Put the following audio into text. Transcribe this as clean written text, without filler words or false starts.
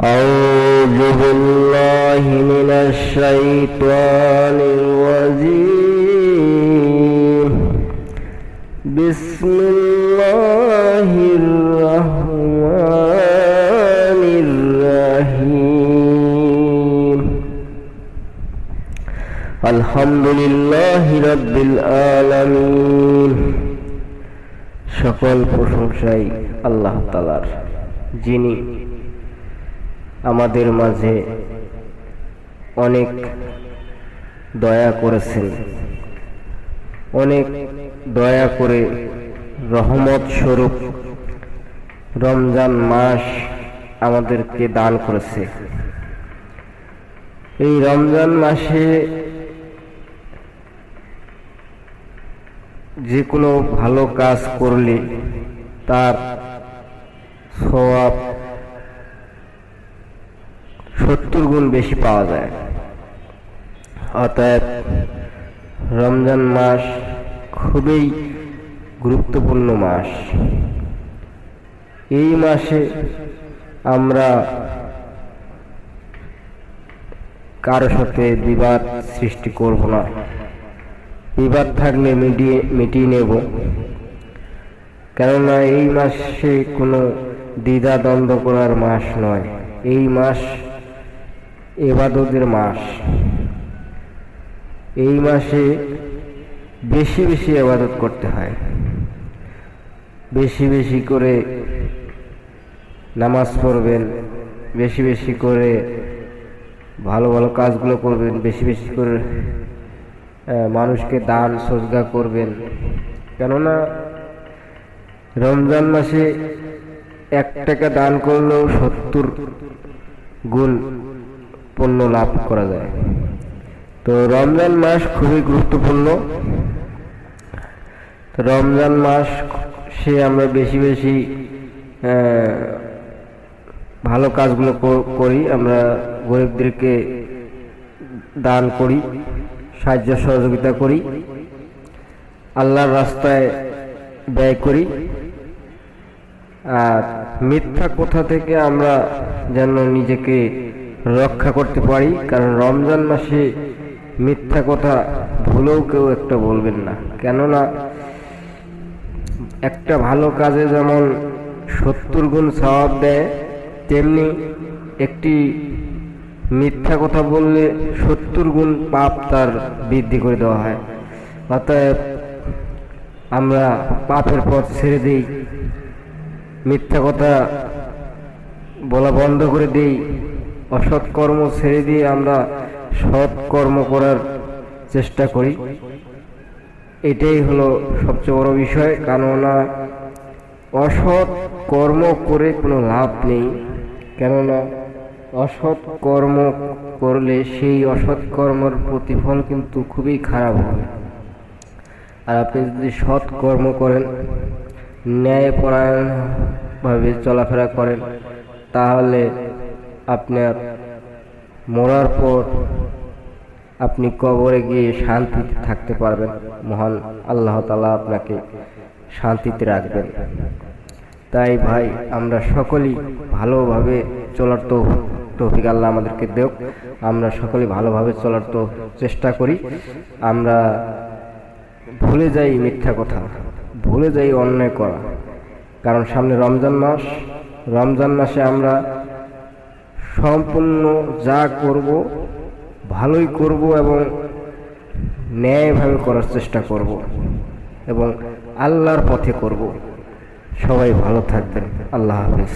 أعوذ بالله من الشيطان الرجيم بسم الله الرحمن الرحيم الحمد لله رب العالمين সকল প্রশংসাই আল্লাহ তাআলার, যিনি আমাদের মাঝে অনেক দয়া করেছেন, অনেক দয়া করে রহমত স্বরূপ রমজান মাস আমাদেরকে দান করেছে। এই রমজান মাসে যে কোনো ভালো কাজ করলে তার সওয়াব 70 গুণ বেশি পাওয়া যায়। অতএব রমজান মাস খুবই গুরুত্বপূর্ণ মাস। এই মাসে আমরা কারো সাথে বিবাদ সৃষ্টি করব না। বিবাদ থাকলে মিটিয়ে নেব, কেননা এই মাসে কোনো দ্বিধা দ্বন্দ্ব করার মাস নয়। এই মাস ইবাদতের মাস। এই মাসে বেশি বেশি ইবাদত করতে হয়, বেশি বেশি করে নামাজ পড়বেন, বেশি বেশি করে ভালো ভালো কাজগুলো করবেন, বেশি বেশি করে মানুষকে দান সজদা করবেন। কেননা রমজান মাসে 1 টাকা দান করলেও 70 গুণ পুণ্য লাভ করা যায়। তো রমজান মাস খুবই গুরুত্বপূর্ণ। রমজান মাস সে আমরা বেশি বেশি ভালো কাজগুলো করি, আমরা গরিবদেরকে দান করি, সাহায্য সহযোগিতা করি, আল্লাহর রাস্তায় ব্যয় করি। আর মিথ্যা কথা থেকে আমরা যেন নিজেকে রক্ষা করতে পারি, কারণ রমজান মাসে মিথ্যা কথা ভুলেও কেউ একটা বলবেন না। কেননা একটা ভালো কাজে যেমন 70 গুণ সওয়াব দেয়, তেমনি একটি মিথ্যা কথা বললে 70 গুণ পাপ তার বৃদ্ধি করে দেওয়া হয়। অতএব আমরা পাপের পথ ছেড়ে দিই, মিথ্যা কথা বলা বন্ধ করে দিই, অসৎ কর্ম ছেড়ে দিয়ে আমরা সৎ কর্ম করার চেষ্টা করি। এটাই হলো সবচেয়ে বড় বিষয়। কেননা অসৎ কর্ম করে কোনো লাভ নেই। কেননা অসৎ কর্ম করলে সেই অসৎ কর্মের প্রতিফল কিন্তু খুবই খারাপ হবে। আর আপনি যদি সৎ কর্ম করেন, ন্যায়পরায়ণভাবে চলাফেরা করেন, তাহলে আপনার মরার পর আপনি কবরে গিয়ে শান্তিতে থাকতে পারবেন। মহান আল্লাহ তাআলা আপনাকে শান্তিতে রাখবেন। তাই ভাই, আমরা সকলেই ভালোভাবে চলার তৌফিক আল্লাহ আমাদেরকে দেব। আমরা সকলেই ভালোভাবে চলার চেষ্টা করি। আমরা ভুলে যাই মিথ্যা কথা, ভুলে যাই অন্যায় করা। কারণ সামনে রমজান মাস। রমজান মাসে আমরা সম্পূর্ণ যা করব ভালোই করব এবং ন্যায়ভাবে করার চেষ্টা করব এবং আল্লাহর পথে করব। সবাই ভালো থাকবেন। আল্লাহ হাফেজ।